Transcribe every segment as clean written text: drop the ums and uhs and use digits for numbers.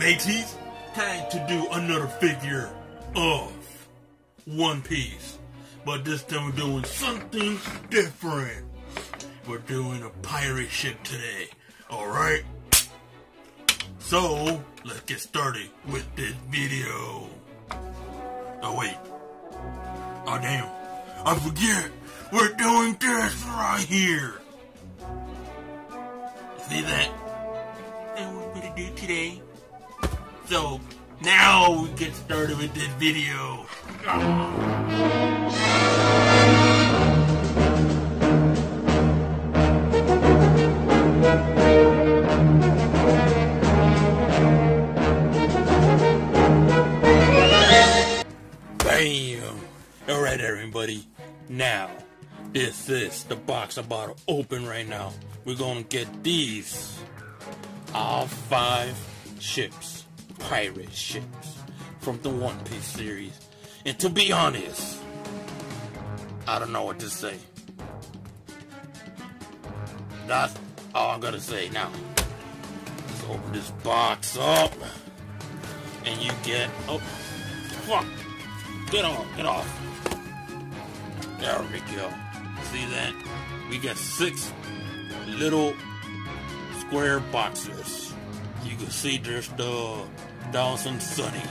mateys, time to do another figure of One Piece. But this time we're doing something different. We're doing a pirate ship today, alright? So, let's get started with this video. Oh wait. Oh damn. I forget. We're doing this right here. See that? That's what we're gonna do today. So, now we get started with this video. Bam! Alright everybody, now, this is the box I'm about to open right now. We're gonna get these, all 5 ships, pirate ships, from the One Piece series. And to be honest, I don't know what to say. That's all I'm gonna say now. Let's open this box up, and you get, oh, fuck. Get off. There we go. See that? We got 6 little square boxes. You can see there's the Dawson Sunny.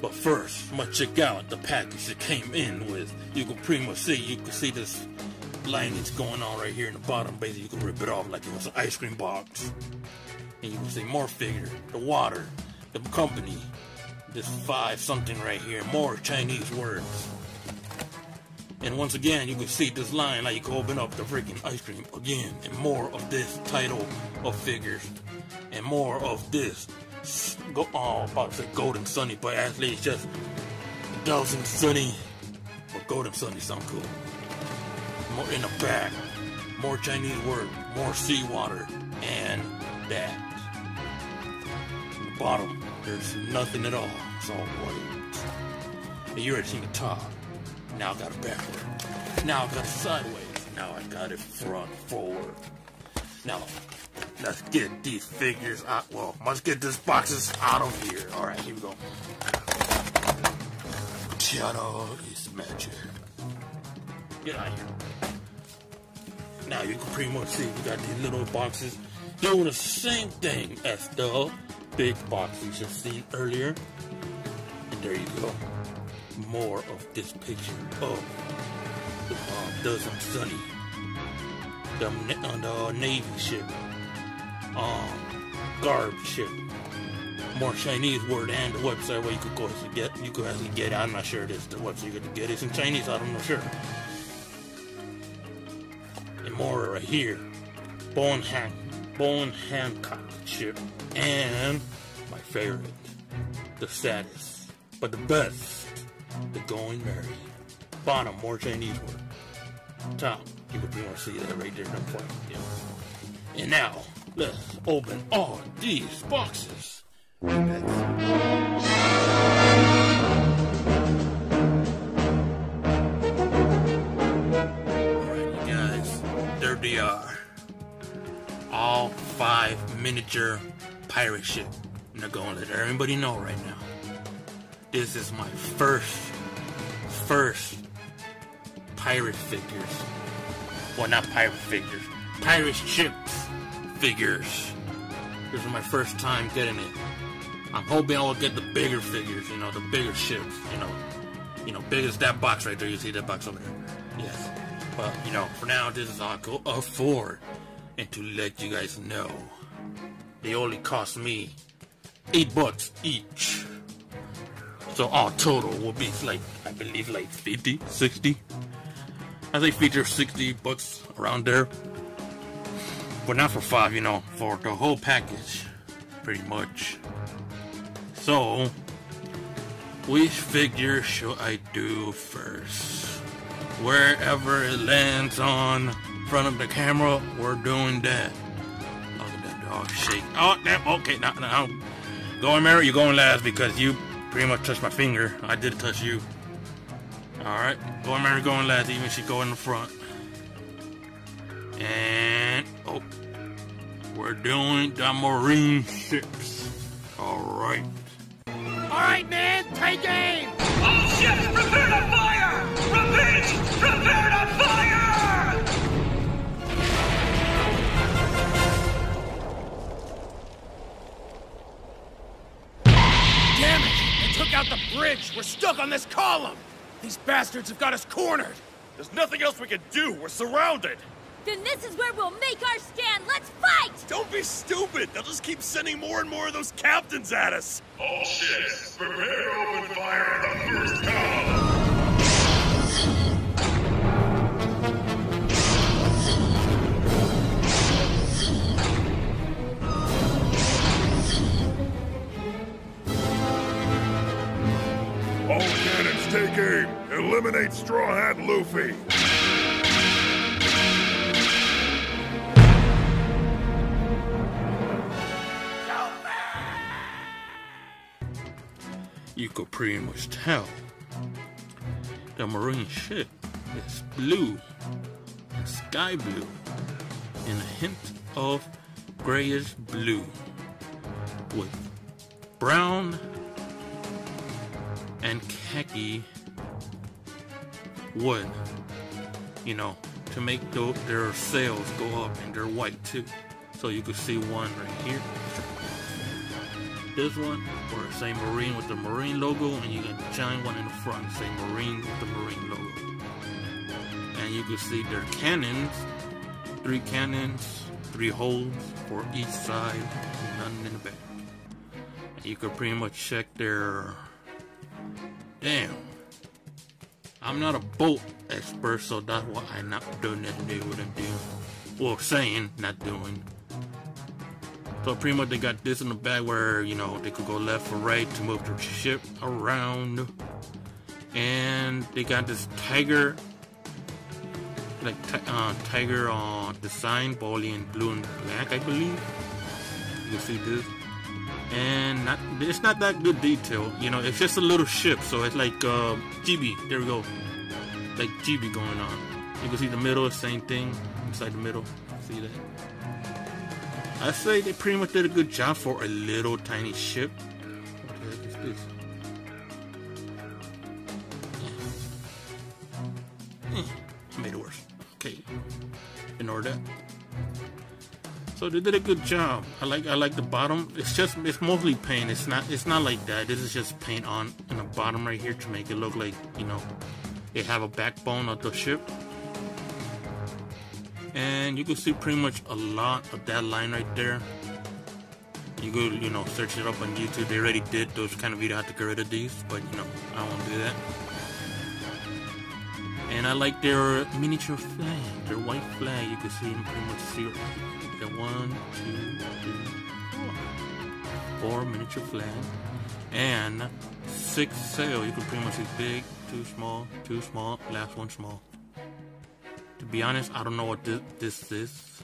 But first, I'm gonna check out the package it came in with. You can pretty much see, this lining's going on right here in the bottom. Basically, you can rip it off like it was an ice cream box. And you can see more figure, the water, the company. This 5 something right here, more Chinese words. And once again, you can see this line, like you can open up the freaking ice cream again. And more of this title of figures. And more of this, about to say Golden Sunny, but actually it's just Dawson Sunny. But Golden Sunny sound cool. More in the back, more Chinese word, more seawater, and that. In the bottom, there's nothing at all. It's all white. And you already seen the top. Now I got it backward. Now I got it sideways. Now I got it front forward. Now, let's get these figures out. Well, let's get these boxes out of here. Alright, here we go. Ta-da, it's magic. Get out of here. Now you can pretty much see we got these little boxes doing the same thing as the big box you just seen earlier. And there you go. More of this picture of the Dawson Sunny, the Navy ship, Garp ship, more Chinese word, and the website where you could go to get. You could actually get it. I'm not sure this the website you could get. It's in Chinese. I'm not sure. And more right here, Boa Hancock ship, and my favorite, the saddest, but the best, the Going Merry. Bottom, more Chinese word. Top, you can pretty much see that right there in the front. Yeah. And now, let's open all these boxes. Alright guys, there they are. All 5 miniature pirate ship. I'm not gonna let everybody know right now. This is my first pirate figures. Well, not pirate figures. Pirate ships figures. This is my first time getting it. I'm hoping I will get the bigger figures, you know, the bigger ships, you know, big as that box right there. You see that box over there? Yes. But, you know, for now, this is all I could afford. And to let you guys know, they only cost me $8 each. So all total will be like, I believe like 50, 60. I think feature $60 around there. But not for 5, you know, for the whole package, pretty much. So, which figure should I do first? Wherever it lands on front of the camera, we're doing that. Look at that dog shake. Oh, damn, okay, now. Going Mary, you're going last because you pretty much touched my finger. I did touch you. Alright, Going Mary going last, even she go in the front. And, oh, we're doing the Marine ships. right, man, take aim! All ships, prepare to fire! Repeat, prepare to fire! Damn it! They took out the bridge! We're stuck on this column! These bastards have got us cornered! There's nothing else we can do. We're surrounded. Then this is where we'll make our stand. Let's fight! Don't be stupid. They'll just keep sending more and more of those captains at us. All ships, prepare to open fire on the first column. All cannons take aim. Eliminate Straw Hat Luffy. You could pretty much tell the marine ship is blue and sky blue and a hint of grayish blue with brown and khaki wood, you know, to make their sails go up, and they're white too. So you could see one right here. This one, where it say Marine with the Marine logo, and you got the giant one in the front, say Marine with the Marine logo. And you can see their cannons, 3 cannons, 3 holes for each side, none in the back. And you could pretty much check their... Damn. I'm not a boat expert, so that's why I'm not doing that to do what I'm doing. Well, saying, not doing. So pretty much they got this in the back where, you know, they could go left or right to move their ship around. And they got this tiger, like tiger design, bally in blue and black, I believe. You can see this. And it's not that good detail, you know, it's just a little ship, so it's like GB, there we go. Like GB going on. You can see the middle, same thing, inside the middle, see that? I say they pretty much did a good job for a little tiny ship. What the heck is this? I made it worse. Okay, ignore that. So they did a good job. I like the bottom. It's mostly paint. It's not like that. This is just paint on in the bottom right here to make it look like, you know, they have a backbone of the ship. And you can see pretty much a lot of that line right there. You go, you know, search it up on YouTube. They already did those kind of videos how to get rid of these, but you know, I won't do that. And I like their miniature flag, their white flag. You can see them pretty much see it. You got 1, 2, 3, 4 miniature flag, and 6 sail. You can pretty much see big, 2 small, last one small. To be honest, I don't know what this is.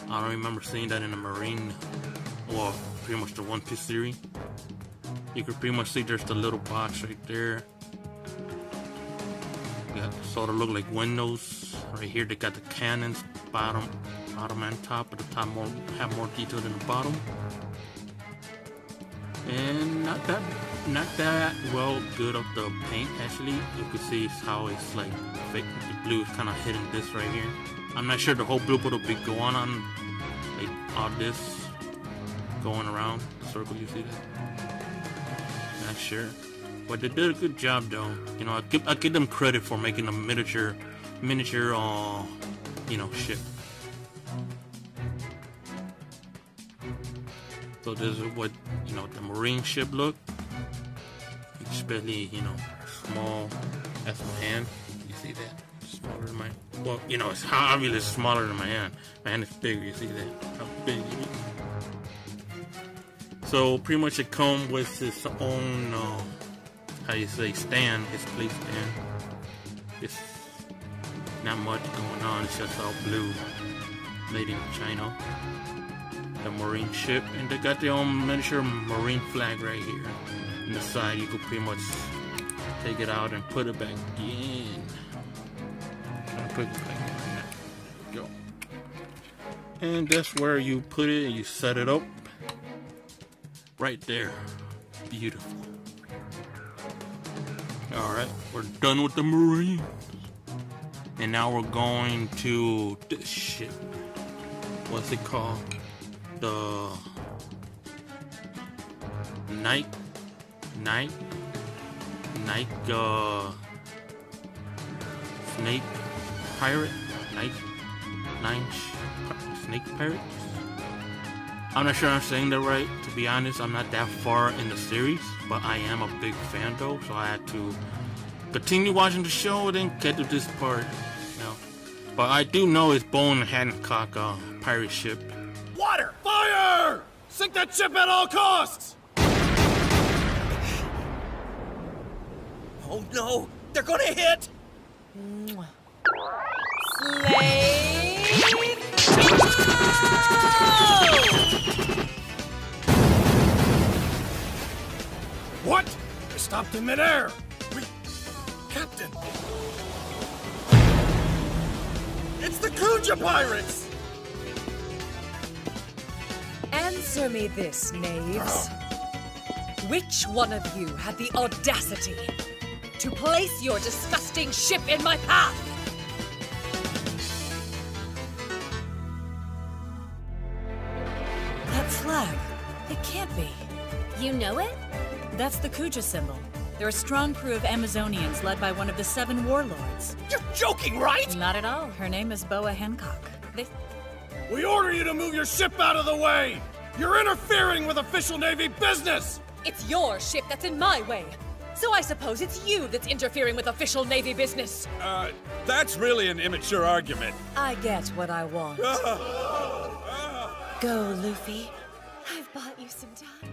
I don't remember seeing that in a Marine, well, pretty much the One Piece series. You can pretty much see there's the little box right there. Got sort of look like windows. Right here they got the cannons, bottom and top, but the top have more detail than the bottom. And not that well good of the paint actually. You can see how it's like fake. The blue is kind of hitting this right here. I'm not sure the whole blue will be going on like all this going around the circle. You see that? Not sure, but they did a good job though. You know, I give them credit for making a miniature, you know, ship. So this is what, you know, the Marine ship look. Especially, you know, small. That's my hand. You see that? Smaller than my. Well, you know, it's obviously smaller than my hand. My hand is bigger. You see that? How big it is. So pretty much it comes with its own, how you say, stand. Its place stand. It's not much going on. It's just all blue, made in China. The Marine ship, and they got their own miniature Marine flag right here. On the side, you could pretty much take it out and put it back in. Put it back in. There we go. And that's where you put it. You set it up right there. beautiful. Alright, we're done with the Marines. And now we're going to this ship. What's it called? The Snake Pirate? Snake Pirates? I'm not sure I'm saying that right. To be honest, I'm not that far in the series, but I am a big fan though, so I had to continue watching the show and then get to this part. No. But I do know it's Boa Hancock pirate ship. Water! Fire! Sink that ship at all costs! Oh no! They're gonna hit! What? They stopped in midair! Captain! It's the Kuja Pirates! Answer me this, knaves. Which one of you had the audacity to place your disgusting ship in my path? That flag, it can't be. You know it? That's the Kuja symbol. They're a strong crew of Amazonians led by one of the 7 warlords. You're joking, right? Not at all. Her name is Boa Hancock. We order you to move your ship out of the way! You're interfering with official Navy business! It's your ship that's in my way. So I suppose it's you that's interfering with official Navy business. That's really an immature argument. I get what I want. Go, Luffy. I've bought you some time.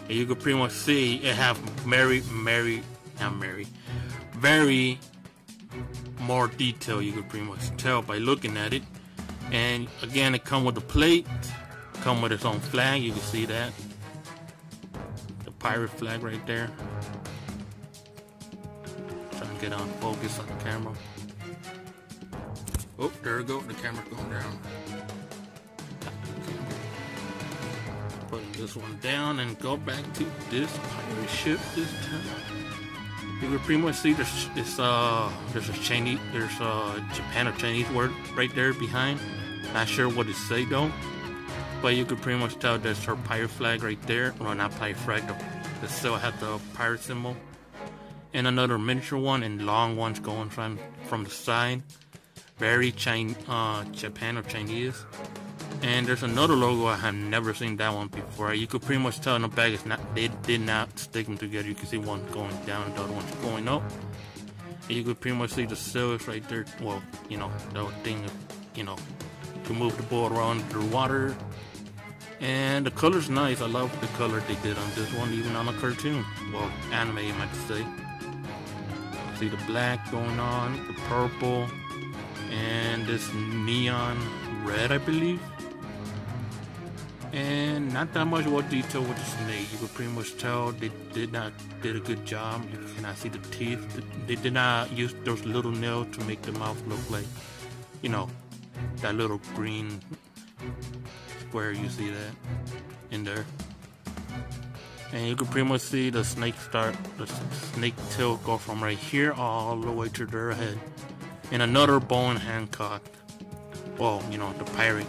And you can pretty much see it have very more detail. You can pretty much tell by looking at it. And again, it come with a plate, come with its own flag. You can see that, the pirate flag right there. Trying to get on focus on the camera. Oh, there we go. The camera's going down. Putting this one down and go back to this pirate ship this time. You can pretty much see there's a Japan or Chinese word right there behind. Not sure what it say though, but you could pretty much tell there's her pirate flag right there. Well, not pirate flag, they still have the pirate symbol. And another miniature one and long ones going from the side. Very Japan or Chinese. And there's another logo, I have never seen that one before. You could pretty much tell in the back they did not stick them together. You can see one going down and the other one's going up. And you could pretty much see the sails right there. Well, you know, the thing, you know, to move the boat around the water. And the color's nice. I love the color they did on this one, even on a cartoon. Well, anime, you might say. See the black going on, the purple, and this neon red, I believe. And not that much more detail with the snake. You could pretty much tell they did a good job. You cannot see the teeth. They did not use those little nails to make the mouth look like, you know, that little green square. You see that in there. And you can pretty much see the snake tail go from right here all the way to their head. And another Boa Hancock. Well, you know, the pirate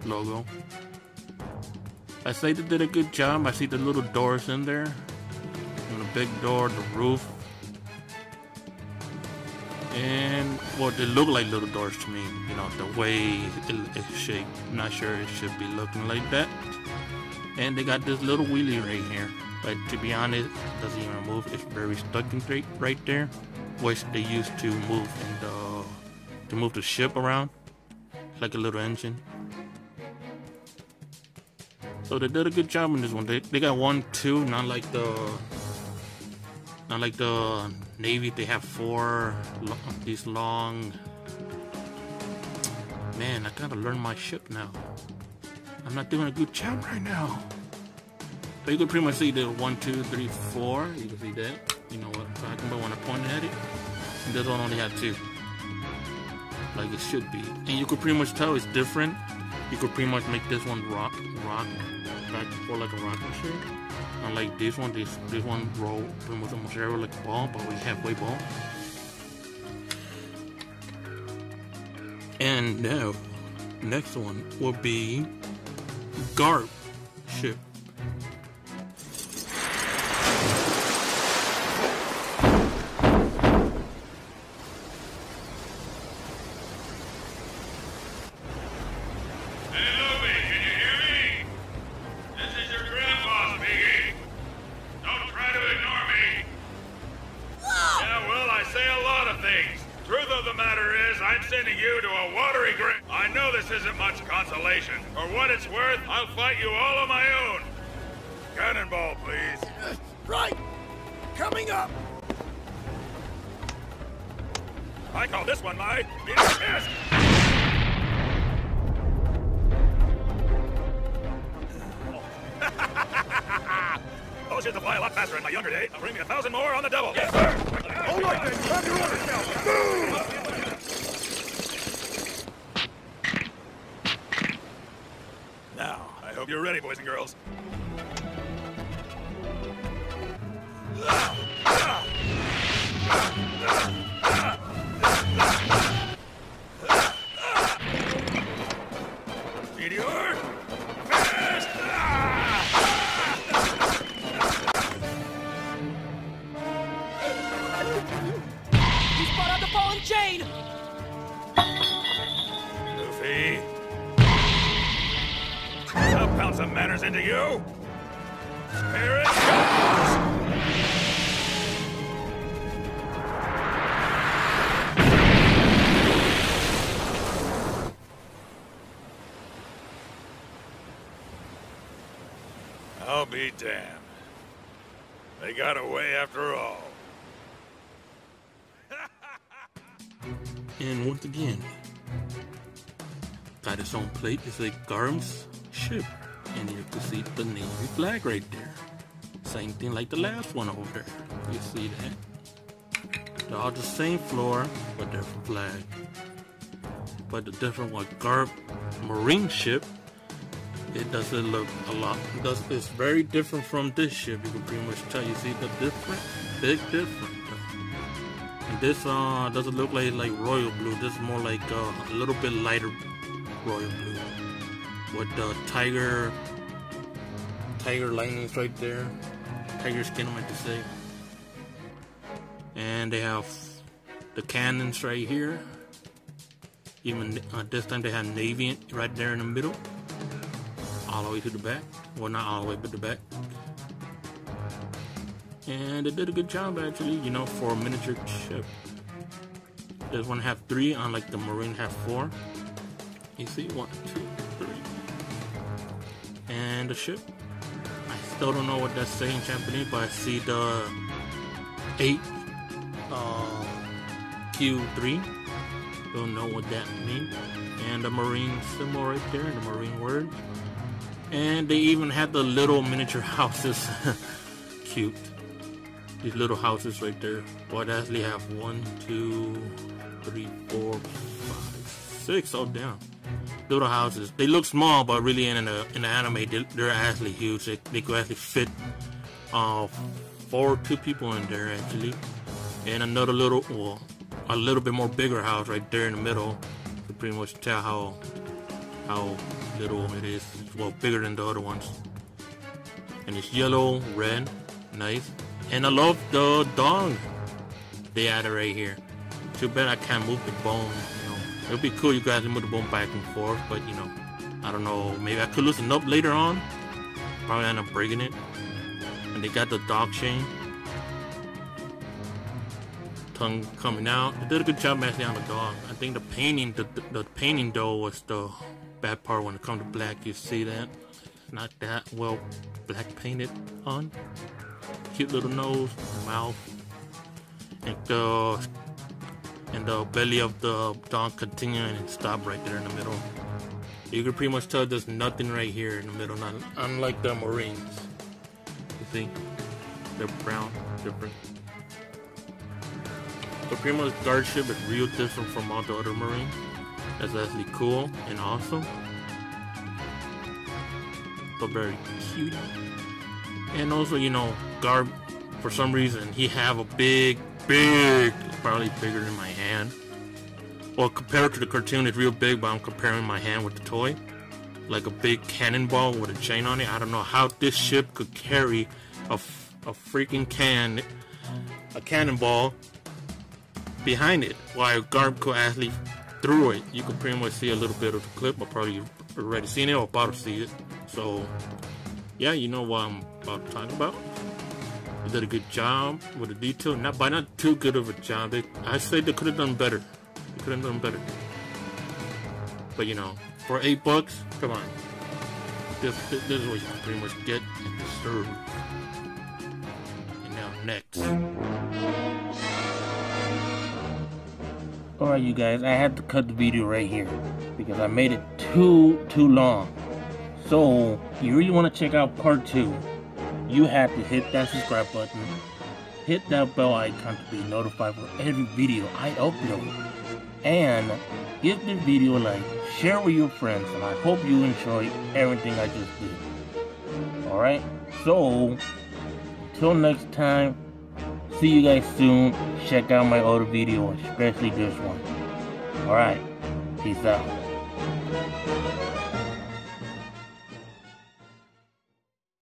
logo. I say they did a good job. I see the little doors in there. And the big door, the roof. And, well, they look like little doors to me. You know, the way it's shaped. I'm not sure it should be looking like that. And they got this little wheelie right here. But to be honest, it doesn't even move. It's very stuck in right there. Which they used to move the ship around. Like a little engine. So they did a good job on this one. They got 1, 2, not like the Navy. They have 4 these long. Man, I gotta learn my ship now. I'm not doing a good job right now. But you can pretty much see the 1, 2, 3, 4. You can see that. You know what I'm talking about when I pointed at it. And this one only had 2. Like it should be. And you could pretty much tell it's different. You could pretty much make this one rock back and forth like a rocket ship. Unlike this one roll pretty much almost everywhere like a ball, but we halfway ball. And now, next one will be Garp ship. You're ready, boys and girls. Meteor! Fast! You spot out the fallen chain! Luffy. I'll pound some manners into you. Here it goes! I'll be damned. They got away after all. And once again, got its own plate. It's like Garp's ship. And you can see the Navy flag right there. Same thing like the last one over there. You see that? They're all the same floor, but different flag. But the different one, Garp Marine ship, it doesn't look a lot. It's very different from this ship. You can pretty much tell. You see the difference? Big difference. And this doesn't look like royal blue. This is more like a little bit lighter royal blue. With the tiger linings right there, tiger skin I might say. And they have the cannons right here. Even this time they have Navy right there in the middle, all the way to the back. Well, not all the way, but the back. And they did a good job actually, you know, for a miniature ship. This one have 3, unlike the Marine have 4. You see, 1, 2, 3. And the ship, I still don't know what that's saying in Japanese, but I see the 8 Q3. Don't know what that means. And the Marine symbol right there, the Marine word. And they even had the little miniature houses. Cute. These little houses right there. But I actually have 1, 2, 3, 4, 5, 6 all down. Little houses. They look small, but really in the anime, they're actually huge. They could actually fit 2 people in there actually. And another little, well, a little bit more bigger house right there in the middle. You can pretty much tell how little it is. Well, bigger than the other ones. And it's yellow, red, nice. And I love the dog they added right here. Too bad I can't move the bone. You know, it would be cool you guys to move the bone back and forth, but you know, I don't know. Maybe I could loosen up later on. Probably end up breaking it. And they got the dog chain. Tongue coming out. They did a good job actually on the dog. I think the painting though was the bad part when it comes to black. You see that? Not that well black painted on. Cute little nose, mouth, and the belly of the dog continuing and stop right there in the middle. You can pretty much tell there's nothing right here in the middle, not unlike the Marines. You see, they're brown, different. But pretty much guard ship is real different from all the other Marines. That's actually cool and awesome. but very cute. And also, you know, Garp, for some reason, he have a big, probably bigger than my hand. Well, compared to the cartoon, it's real big, but I'm comparing my hand with the toy. Like a big cannonball with a chain on it. I don't know how this ship could carry a freaking a cannonball behind it, while Garp could actually through it. You can pretty much see a little bit of the clip. I've probably already seen it or about to see it. So yeah, you know what I'm about to talk about. They did a good job with the detail, not too good of a job. I say they could have done better. They could have done better. But you know, for $8, come on. This is what you can pretty much get and deserve. And now next. Alright you guys, I had to cut the video right here because I made it too long. So, you really want to check out part 2, you have to hit that subscribe button, hit that bell icon to be notified for every video I upload, and give the video a like, share with your friends, and I hope you enjoy everything I just did. Alright, so, until next time, see you guys soon. Check out my other video, especially this one. Alright, peace out.